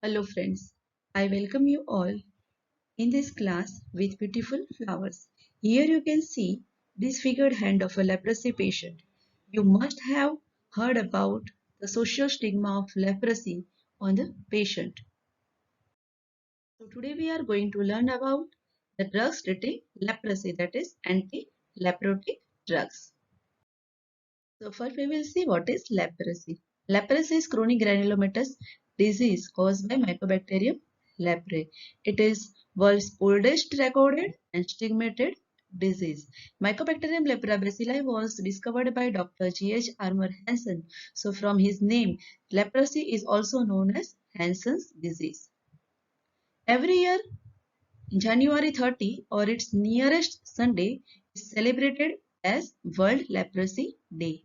Hello friends, I welcome you all in this class with beautiful flowers. Here you can see disfigured hand of a leprosy patient. You must have heard about the social stigma of leprosy on the patient. So today we are going to learn about the drugs treating leprosy, that is anti-leprotic drugs. So first we will see what is leprosy. Leprosy is chronic granulomatous disease caused by Mycobacterium leprae. It is world's oldest recorded and stigmatized disease. Mycobacterium leprae bacilli was discovered by Dr. G.H. Armour Hansen. So from his name, leprosy is also known as Hansen's disease. Every year, January 30 or its nearest Sunday is celebrated as World Leprosy Day.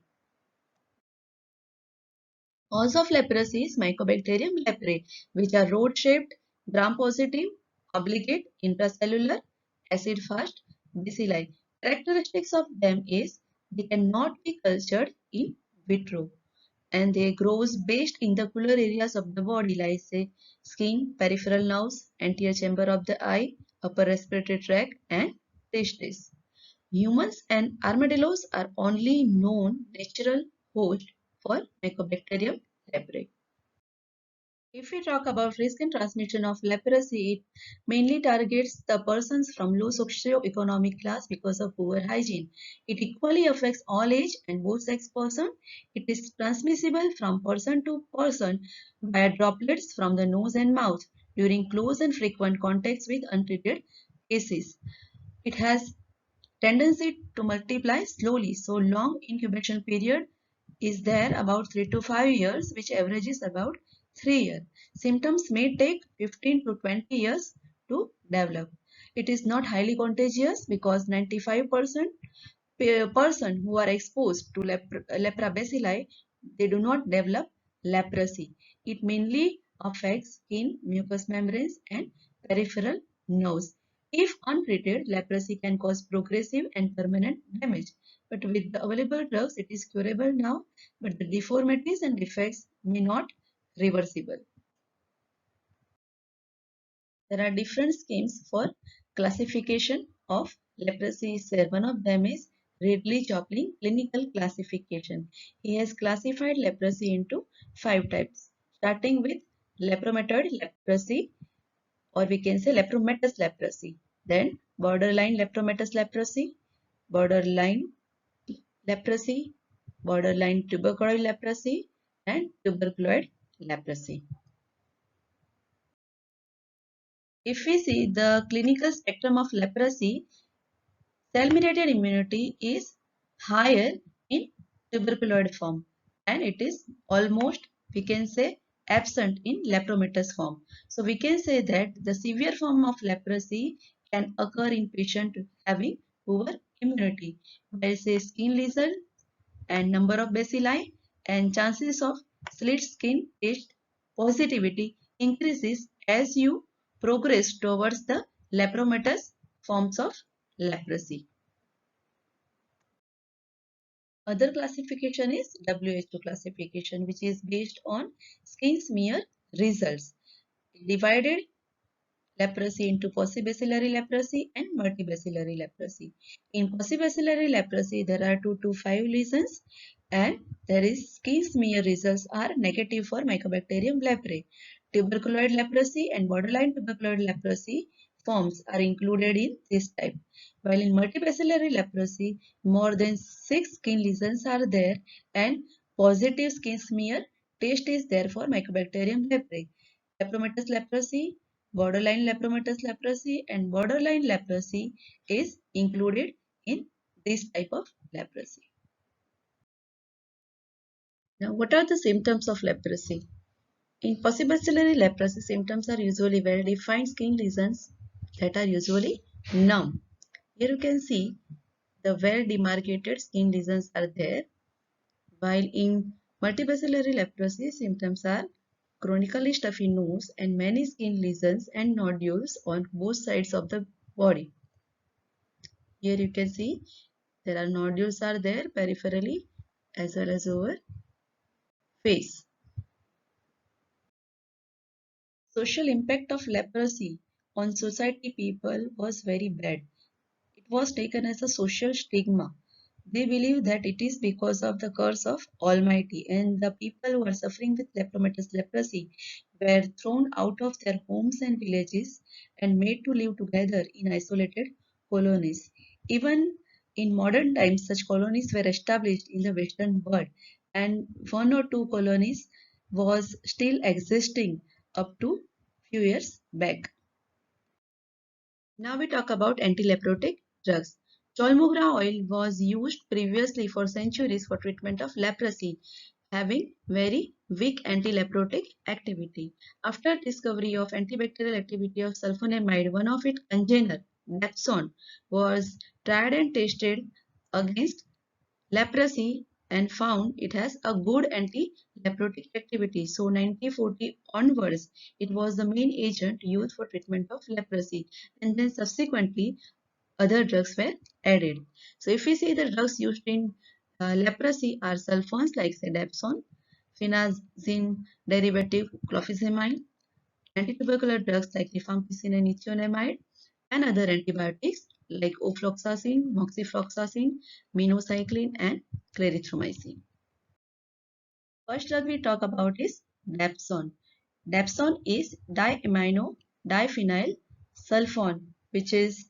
Cause of leprosy is Mycobacterium leprae, which are rod-shaped, gram-positive, obligate, intracellular, acid-fast bacilli. Characteristics of them is they cannot be cultured in vitro and they grows based in the cooler areas of the body like say skin, peripheral nerves, anterior chamber of the eye, upper respiratory tract and testes. Humans and armadillos are only known natural host for Mycobacterium leprae. If we talk about risk and transmission of leprosy, it mainly targets the persons from low socio-economic class because of poor hygiene. It equally affects all age and both sex person. It is transmissible from person to person via droplets from the nose and mouth during close and frequent contacts with untreated cases. It has tendency to multiply slowly, so long incubation period is there about 3 to 5 years, which averages about 3 years. Symptoms may take 15 to 20 years to develop. It is not highly contagious because 95% person who are exposed to lepra bacilli, they do not develop leprosy. It mainly affects skin, mucous membranes and peripheral nerves. If untreated, leprosy can cause progressive and permanent damage. But with the available drugs, it is curable now, but the deformities and defects may not reversible. There are different schemes for classification of leprosy. One of them is Ridley Joplin clinical classification. He has classified leprosy into 5 types, starting with lepromatoid leprosy, or we can say lepromatous leprosy. Then borderline lepromatous leprosy, borderline leprosy, borderline tuberculoid leprosy, and tuberculoid leprosy. If we see the clinical spectrum of leprosy, cell-mediated immunity is higher in tuberculoid form and it is almost, we can say, absent in lepromatous form. So we can say that the severe form of leprosy can occur in patient having poor immunity, while say skin lesion and number of bacilli and chances of slit skin test positivity increases as you progress towards the lepromatous forms of leprosy. Other classification is WHO classification, which is based on skin smear results. Divided leprosy into paucibacillary leprosy and multibacillary leprosy. In paucibacillary leprosy, there are 2 to 5 lesions and there is skin smear results are negative for Mycobacterium leprae. Tuberculoid leprosy and borderline tuberculoid leprosy forms are included in this type. While in multibacillary leprosy, more than 6 skin lesions are there and positive skin smear test is there for Mycobacterium leprae. Lepromatous leprosy, borderline lepromatous leprosy and borderline leprosy is included in this type of leprosy. Now, what are the symptoms of leprosy? In paucibacillary leprosy, symptoms are usually well-defined skin lesions that are usually numb. Here you can see the well-demarcated skin lesions are there, while in multibacillary leprosy, symptoms are chronically stuffy nose and many skin lesions and nodules on both sides of the body. Here you can see there are nodules are there peripherally as well as over face. Social impact of leprosy on society people was very bad. It was taken as a social stigma. They believe that it is because of the curse of Almighty, and the people who are suffering with lepromatous leprosy were thrown out of their homes and villages and made to live together in isolated colonies. Even in modern times, such colonies were established in the Western world, and one or two colonies was still existing up to few years back. Now we talk about anti-leprotic drugs. Cholmogra oil was used previously for centuries for treatment of leprosy, having very weak anti-leprotic activity. After discovery of antibacterial activity of sulfonamide, one of its congener, Dapsone, was tried and tested against leprosy and found it has a good anti-leprotic activity. So 1940 onwards, it was the main agent used for treatment of leprosy, and then subsequently other drugs were added. So if we see the drugs used in leprosy are sulfons like sedapsone, phenazine derivative clofazimine, antitubercular drugs like rifampicin and ethionamide, and other antibiotics like ofloxacin, moxifloxacin, minocycline, and clarithromycin. First drug we talk about is dapsone. Dapsone is diamino diphenyl sulfone, which is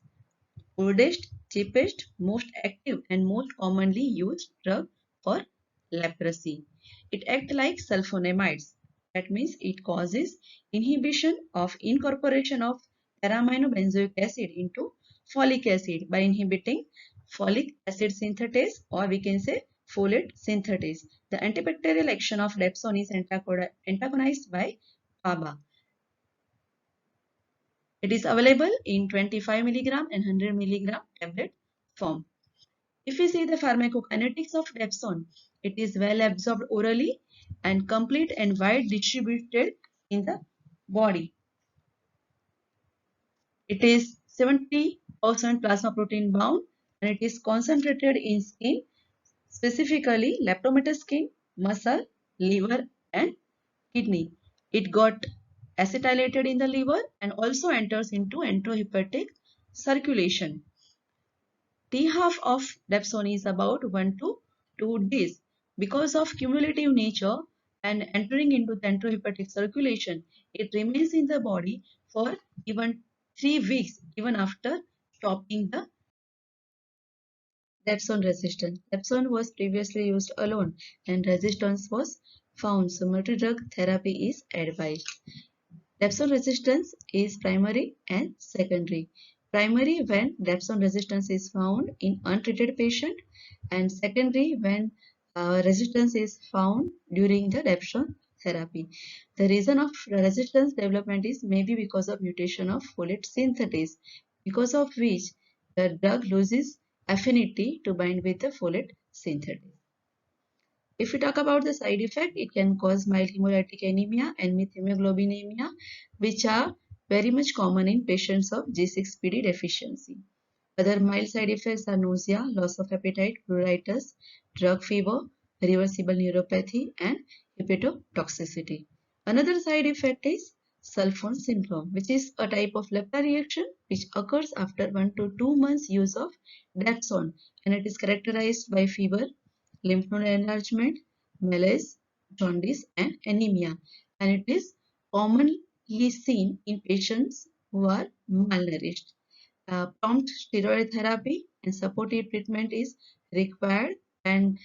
oldest, cheapest, most active, and most commonly used drug for leprosy. It acts like sulfonamides. That means it causes inhibition of incorporation of para-aminobenzoic acid into folic acid by inhibiting folic acid synthetase, or we can say folate synthetase. The antibacterial action of dapsone is antagonized by PABA. It is available in 25 milligram and 100 milligram tablet form. If we see the pharmacokinetics of dapsone, it is well absorbed orally and complete and wide distributed in the body. It is 70% plasma protein bound, and it is concentrated in skin, specifically leptomatous skin, muscle, liver, and kidney. It got acetylated in the liver and also enters into enterohepatic circulation. T-half of dapsone is about 1 to 2 days. Because of cumulative nature and entering into the enterohepatic circulation, it remains in the body for even 3 weeks, even after stopping the dapsone resistance. Dapsone was previously used alone and resistance was found, so multi-drug therapy is advised. Dapsone resistance is primary and secondary. Primary when dapsone resistance is found in untreated patient, and secondary when resistance is found during the dapsone therapy. The reason of resistance development is maybe because of mutation of folate synthetase, because of which the drug loses affinity to bind with the folate synthetase. If we talk about the side effect, it can cause mild hemolytic anemia and methemoglobinemia, which are very much common in patients of G6PD deficiency. Other mild side effects are nausea, loss of appetite, pruritus, drug fever, reversible neuropathy, and hepatotoxicity. Another side effect is sulfone syndrome, which is a type of lepra reaction which occurs after 1 to 2 months use of dapsone, and it is characterized by fever, lymph node enlargement, malaise, jaundice, and anemia. And it is commonly seen in patients who are malnourished. Prompt steroid therapy and supportive treatment is required, and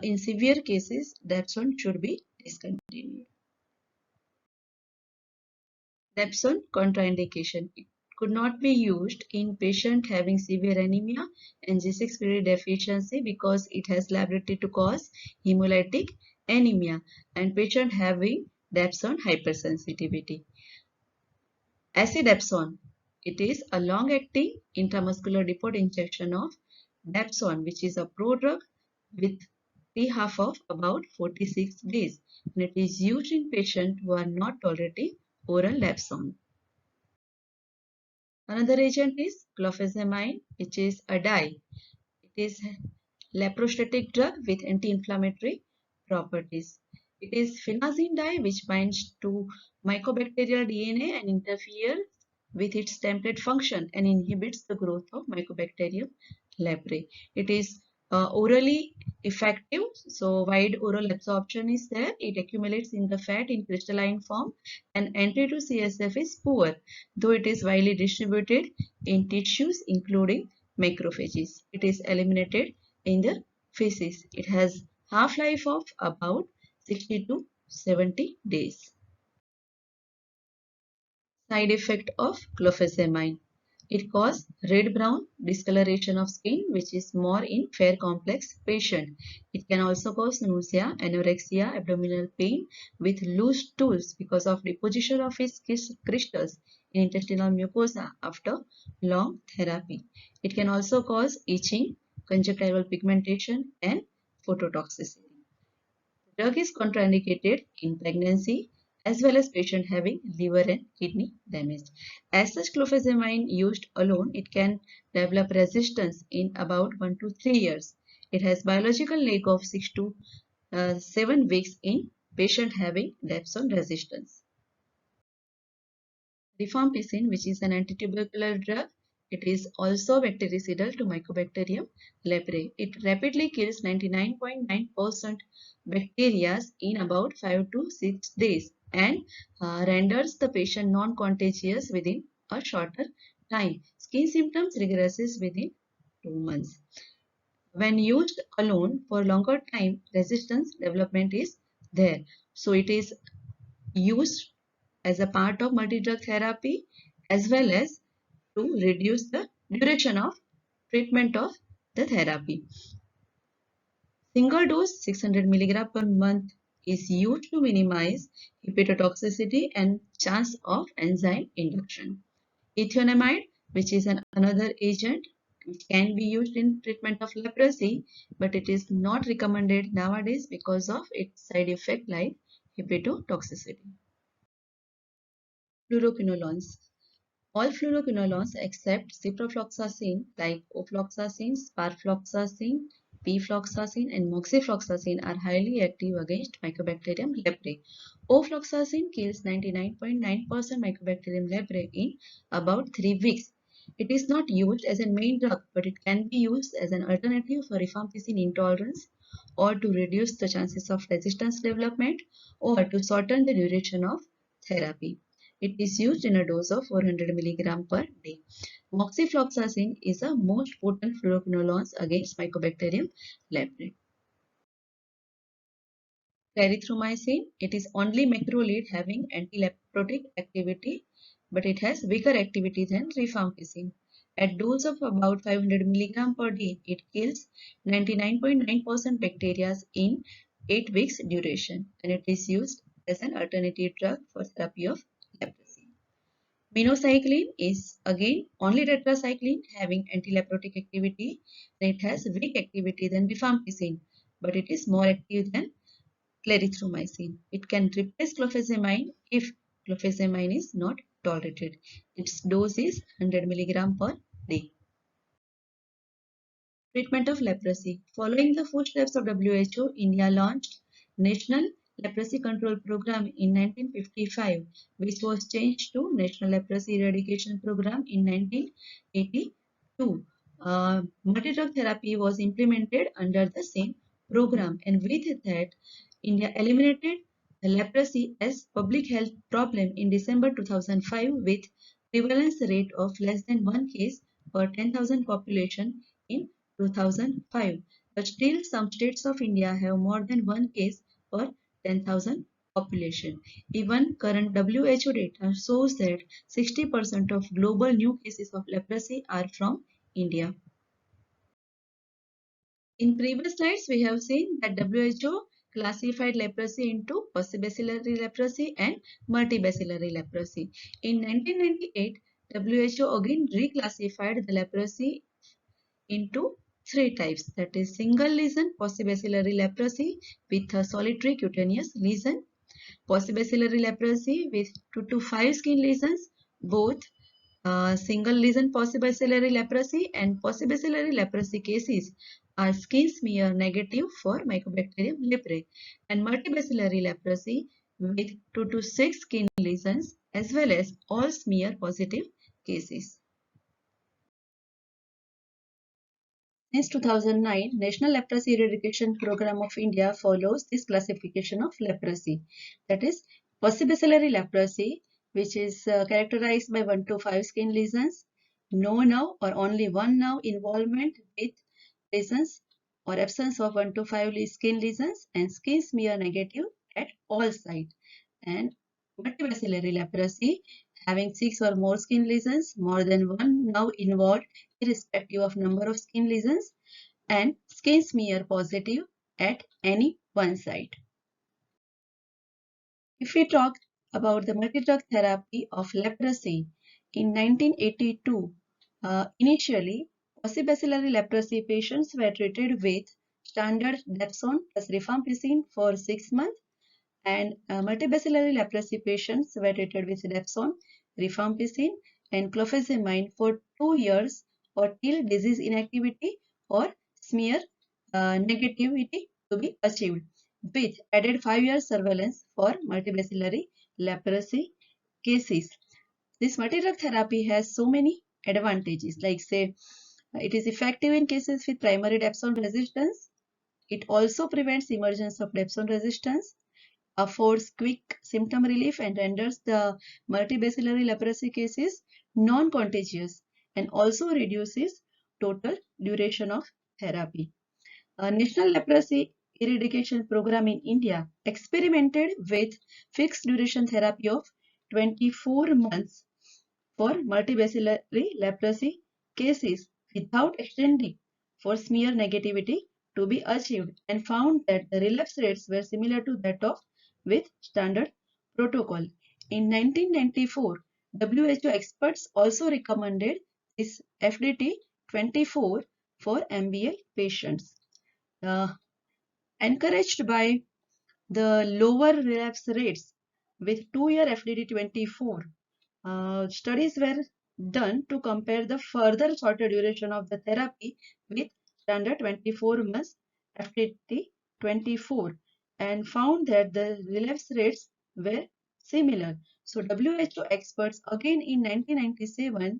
in severe cases, dapsone should be discontinued. Dapsone contraindication. It could not be used in patient having severe anemia and G6PD deficiency because it has liability to cause hemolytic anemia, and patient having dapsone hypersensitivity. Acidapsone. It is a long-acting intramuscular depot injection of dapsone, which is a prodrug with T-half of about 46 days, and it is used in patients who are not tolerating oral dapsone. Another agent is clofazimine, which is a dye. It is leprostatic drug with anti-inflammatory properties. It is phenazine dye which binds to mycobacterial DNA and interferes with its template function and inhibits the growth of Mycobacterium leprae. It is orally effective, so wide oral absorption is there. It accumulates in the fat in crystalline form, and entry to CSF is poor, though it is widely distributed in tissues including macrophages. It is eliminated in the feces. It has half-life of about 60 to 70 days. Side effect of clofazimine. It causes red-brown discoloration of skin, which is more in fair complex patient. It can also cause nausea, anorexia, abdominal pain with loose stools because of deposition of its crystals in intestinal mucosa after long therapy. It can also cause itching, conjunctival pigmentation, and phototoxicity. The drug is contraindicated in pregnancy as well as patient having liver and kidney damage. As such, clofazimine used alone, it can develop resistance in about 1 to 3 years. It has biological lag of 6 to 7 weeks in patient having depth resistance. Rifampicin, which is an antitubercular drug, it is also bactericidal to Mycobacterium leprae. It rapidly kills 99.9% bacteria in about 5 to 6 days and renders the patient non-contagious within a shorter time. Skin symptoms regresses within 2 months. When used alone for longer time, resistance development is there. So it is used as a part of multi-drug therapy as well as to reduce the duration of treatment of the therapy. Single dose 600 mg per month is used to minimize hepatotoxicity and chance of enzyme induction. Ethionamide, which is another agent which can be used in treatment of leprosy, but it is not recommended nowadays because of its side effect like hepatotoxicity. Fluoroquinolones. All fluoroquinolones except ciprofloxacin like ofloxacin, sparfloxacin, pfloxacin and moxifloxacin are highly active against Mycobacterium leprae. Ofloxacin kills 99.9% Mycobacterium leprae in about 3 weeks. It is not used as a main drug, but it can be used as an alternative for rifampicin intolerance or to reduce the chances of resistance development or to shorten the duration of therapy. It is used in a dose of 400 mg per day. Moxifloxacin is a most potent fluoroquinolone against Mycobacterium leprae. Clarithromycin, it is only macrolide having anti-leprotic activity, but it has weaker activity than rifampicin. At dose of about 500 mg per day, it kills 99.9% bacteria in 8 weeks duration, and it is used as an alternative drug for therapy of leprosy. Minocycline is again only tetracycline having anti-leprotic activity, and it has weak activity than rifampicin, but it is more active than clarithromycin. It can replace clofazimine if clofazimine is not tolerated. Its dose is 100 mg per day. Treatment of leprosy. Following the footsteps of WHO, India launched National Leprosy Control Program in 1955, which was changed to National Leprosy Eradication Program in 1982. Multi-drug therapy was implemented under the same program, and with that, India eliminated the leprosy as public health problem in December 2005 with prevalence rate of less than 1 case per 10,000 population in 2005, but still some states of India have more than 1 case per 10,000 population. Even current WHO data shows that 60% of global new cases of leprosy are from India. In previous slides, we have seen that WHO classified leprosy into paucibacillary leprosy and multibacillary leprosy. In 1998, WHO again reclassified the leprosy into 3 types, that is single lesion paucibacillary leprosy with a solitary cutaneous lesion, paucibacillary leprosy with 2 to 5 skin lesions, both single lesion paucibacillary leprosy and paucibacillary leprosy cases are skin smear negative for Mycobacterium leprae, and multibacillary leprosy with 2 to 6 skin lesions as well as all smear positive cases. Since 2009, National Leprosy Eradication Program of India follows this classification of leprosy. That is, possibacillary leprosy, which is characterized by 1 to 5 skin lesions, no nerve or only one nerve involvement with lesions or absence of 1 to 5 skin lesions, and skin smear negative at all sites. And multibacillary leprosy having 6 or more skin lesions, more than one nerve involved irrespective of number of skin lesions, and skin smear positive at any one site. If we talk about the multi-drug therapy of leprosy, in 1982, initially, possibacillary leprosy patients were treated with standard Dapsone plus rifampicin for 6 months, and multibacillary leprosy patients were treated with Dapsone, rifampicin, and clofazimine for 2 years or till disease inactivity or smear negativity to be achieved, with added 5 years surveillance for multibacillary leprosy cases. This multi-drug therapy has so many advantages, like say, it is effective in cases with primary Dapsone resistance. It also prevents emergence of Dapsone resistance, affords quick symptom relief, and renders the multibacillary leprosy cases non-contagious, and also reduces total duration of therapy. A National Leprosy Eradication Program in India experimented with fixed duration therapy of 24 months for multibacillary leprosy cases without extending for smear negativity to be achieved, and found that the relapse rates were similar to that of with standard protocol. In 1994, WHO experts also recommended this FDT 24 for MBL patients. Encouraged by the lower relapse rates with 2-year FDT 24, studies were done to compare the further shorter duration of the therapy with standard 24 months FDT 24, and found that the relapse rates were similar. So WHO experts again in 1997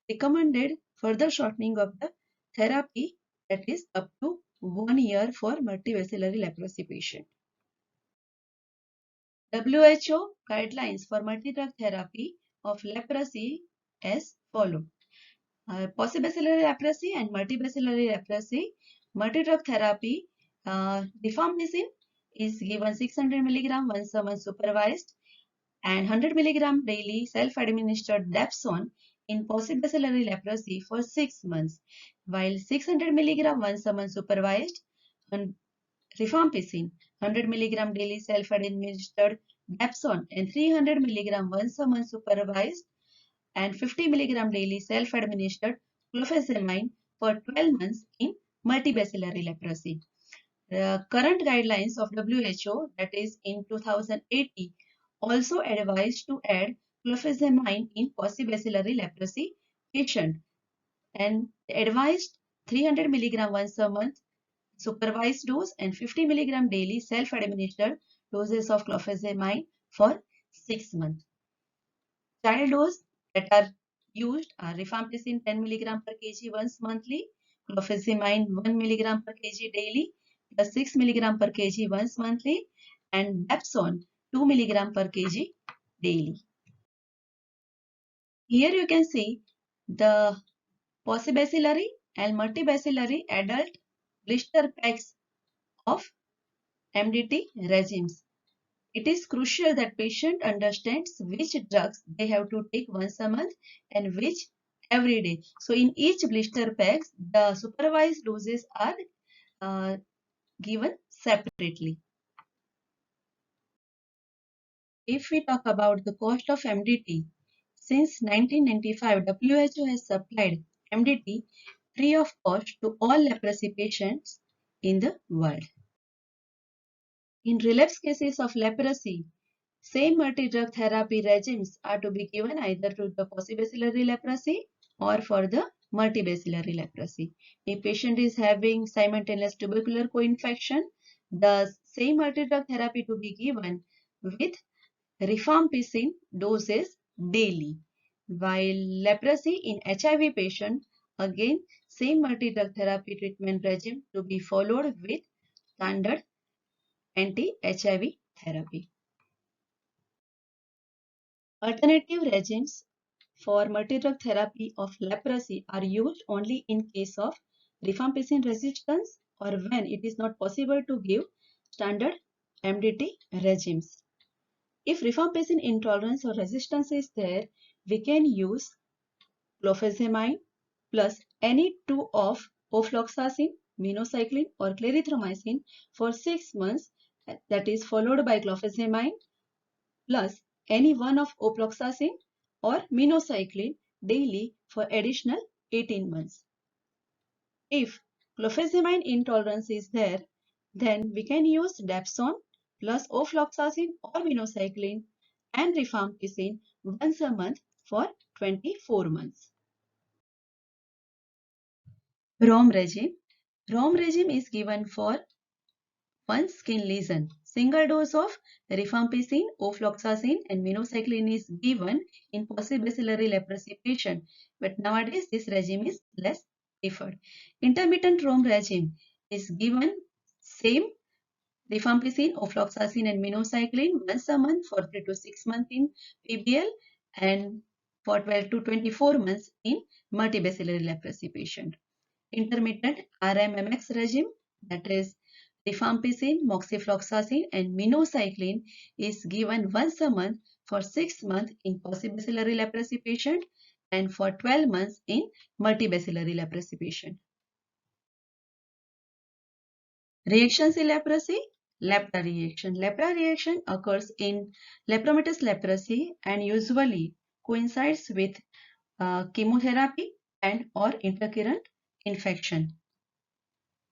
recommended further shortening of the therapy, that is up to 1 year for multibacillary leprosy patient. WHO guidelines for multi-drug therapy of leprosy as follow. Possibacillary leprosy and multibacillary leprosy, multi-drug therapy, rifampicin is given 600 mg once a month supervised, and 100 mg daily self-administered Dapsone in possibacillary leprosy for 6 months, while 600 mg once a month supervised and rifampicin 100 mg daily self-administered Dapsone and 300 mg once a month supervised and 50 mg daily self-administered clofazimine for 12 months in multibacillary leprosy. The current guidelines of WHO, that is in 2018, also advised to add clofazimine in possibacillary leprosy patient, and advised 300 mg once a month supervised dose and 50 mg daily self-administered doses of clofazimine for 6 months. Child dose that are used are rifampicin 10 mg per kg once monthly, clofazimine 1 mg per kg daily, plus 6 mg per kg once monthly, and Dapsone 2 mg per kg daily. Here you can see the possibacillary and multibacillary adult blister packs of MDT regimes. It is crucial that patient understands which drugs they have to take once a month and which every day. So in each blister packs, the supervised doses are given separately. If we talk about the cost of MDT, since 1995, WHO has supplied MDT free of cost to all leprosy patients in the world. In relapse cases of leprosy, same multi-drug therapy regimes are to be given either to the possibacillary leprosy or for the multibacillary leprosy. A patient is having simultaneous tubercular co-infection, the same multi-drug therapy to be given with rifampicin doses daily. While leprosy in HIV patient, again same multi-drug therapy treatment regime to be followed with standard anti-HIV therapy. Alternative regimes for multi-drug therapy of leprosy are used only in case of rifampicin resistance or when it is not possible to give standard MDT regimes. If rifampicin intolerance or resistance is there, we can use clofazimine plus any two of ofloxacin, minocycline or clarithromycin for 6 months, that is followed by clofazimine plus any one of ofloxacin or minocycline daily for additional 18 months. If clofazimine intolerance is there, then we can use dapsone plus ofloxacin or minocycline and rifampicin once a month for 24 months. ROM regime. ROM regime is given for one skin lesion. Single dose of rifampicin, ofloxacin and minocycline is given in paucibacillary leprosy patient, but nowadays this regime is less preferred. Intermittent ROM regime is given same rifampicin, ofloxacin and minocycline once a month for 3 to 6 months in PBL and for 12 to 24 months in multibacillary leprosy patient. Intermittent RMMX regime, that is rifampicin, moxifloxacin and minocycline is given once a month for 6 months in paucibacillary leprosy patient and for 12 months in multibacillary leprosy patient. Reactions in leprosy. Lepra reaction. Lepra reaction occurs in lepromatous leprosy and usually coincides with chemotherapy and or intercurrent infection.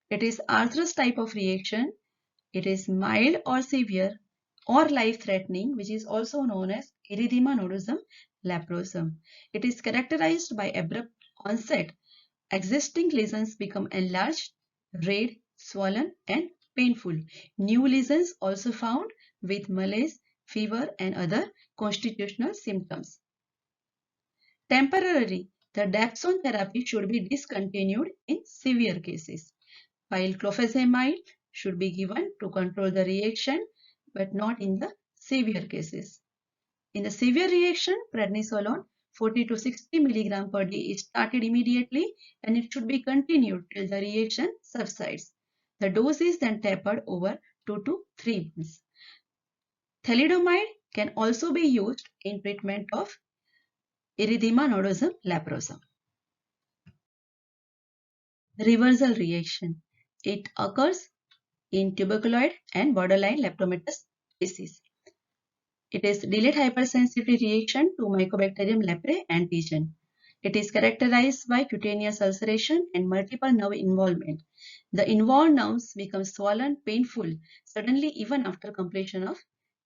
It is arthros type of reaction. It is mild or severe or life-threatening, which is also known as erythema nodosum leprosum. It is characterized by abrupt onset. Existing lesions become enlarged, red, swollen, and painful. New lesions also found with malaise, fever, and other constitutional symptoms. Temporarily, the dapsone therapy should be discontinued in severe cases, while clofazimide should be given to control the reaction, but not in the severe cases. In the severe reaction, prednisolone 40 to 60 mg per day is started immediately and it should be continued till the reaction subsides. The dose is then tapered over 2 to 3 months. Thalidomide can also be used in treatment of erythema nodosum leprosum. Reversal reaction. It occurs in tuberculoid and borderline lepromatous disease. It is delayed hypersensitivity reaction to Mycobacterium leprae antigen. It is characterized by cutaneous ulceration and multiple nerve involvement. The involved nerves become swollen, painful, suddenly even after completion of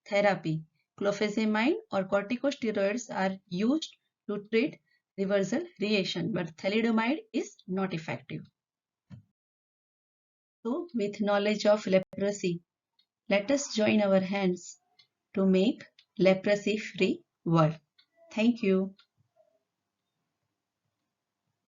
therapy. Clofazimine or corticosteroids are used to treat reversal reaction, but thalidomide is not effective. So, with knowledge of leprosy, let us join our hands to make leprosy-free world. Thank you.